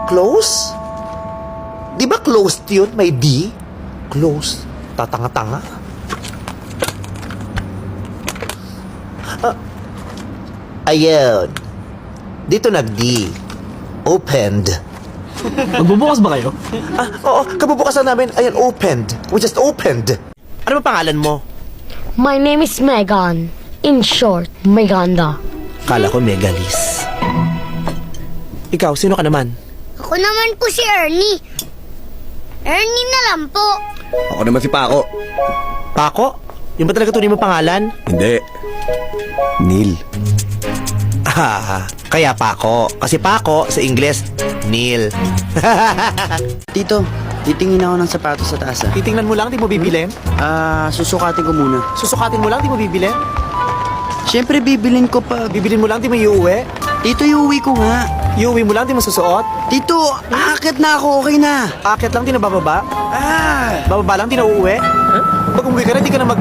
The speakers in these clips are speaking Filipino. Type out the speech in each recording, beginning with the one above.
Close? Di ba closed yun? May D? Close. Tatanga-tanga. Ayun. Dito nag-D. Opened. Magbubukas ba kayo? Oo, kabubukasan namin. Ayun, opened. We just opened. Ano ba pangalan mo? My name is Megan. In short, Meganda. Kala ko Megalis. Ikaw, sino ka naman? Ako naman po si Ernie. Ernie na lang po. Ako naman si Paco. Paco? Yung ba talaga tunay mo pangalan? Hindi. Neil. Kaya Paco. Kasi Paco, sa Ingles, Neil. Tito, titingin ako ng sapatos sa taas. Titingnan mo lang, di mo bibilin? Susukatin ko muna. Susukatin mo lang, di mo bibilin? Siyempre, bibilin ko pag... Bibilin mo lang, di mo iuwi? Tito, iuwi ko nga. Iuwi mo lang, di mo susuot? Tito, aakit na ako, okay na. Akit lang, di na bababa? Bababa lang, di na uuwi? Pag umuwi ka na, di ka na mag...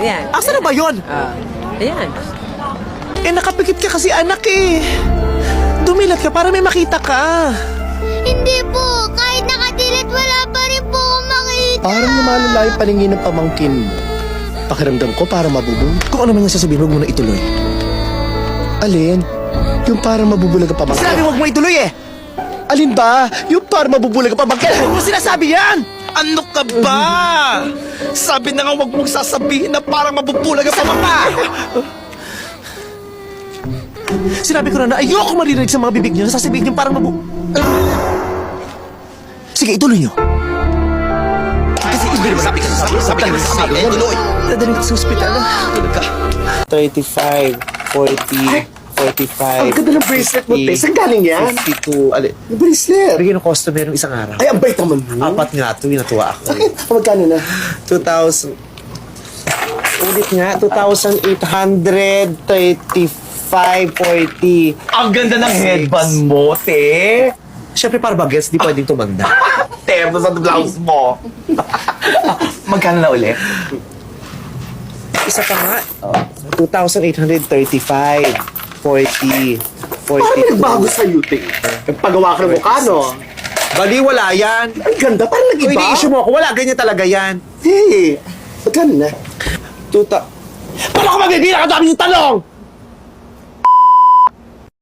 Ayan. Asa na ba yun? Ayan. Nakapikit ka kasi anak eh. Dumilat ka para may makita ka. Hindi po. Kahit nakadilit, wala pa rin po akong makita. Parang lumalala yung paningin ng pamangkin mo. Pakiramdam ko parang mabubulag. Kung ano man yung sasabihin, huwag mo na ituloy. Alin? Yung parang mabubulag ang pamangkin. Sinabi huwag mo ituloy eh. Alin ba? Yung parang mabubulag ang pamangkin. Huwag mo sinasabi yan. Ano ka ba? Sabi na nga huwag mong sasabihin na parang mabubulag ang pamangka. Sinabi ko na ayoko marinig sa mga bibig niyo. Sasabihin niyo parang Sige, ituloy niyo. Kasi hindi naman sabi ka tuloy. Dadaling ka sa ospital. 35, 40, 45. Ang ganda ng bracelet mo, 50, te. Saan galing yan? 52. Ali, Yung bracelet. bigyan ng customer ng isang araw. Ay, ang bait naman mo. Apat nga ito, natuwa ako. Magkano na? 2,000. Ulit nga, 2,835.40. Ang ganda ng headband mo, te. Siyempre, para bagets, di pwedeng tumanda. Terno sa blouse mo. Magkano na ulit? Isa pa nga, 2,835. 40. Parang may nagbago sa'yo, te. Nagpagawa ka ng mukha, no? Bali, wala yan. Ang ganda, parang Kung nag-iba. ini-issue mo ako, wala, ganyan talaga yan. Hey, magkano na? Paano ka magbibilang? Ang dami yung talong!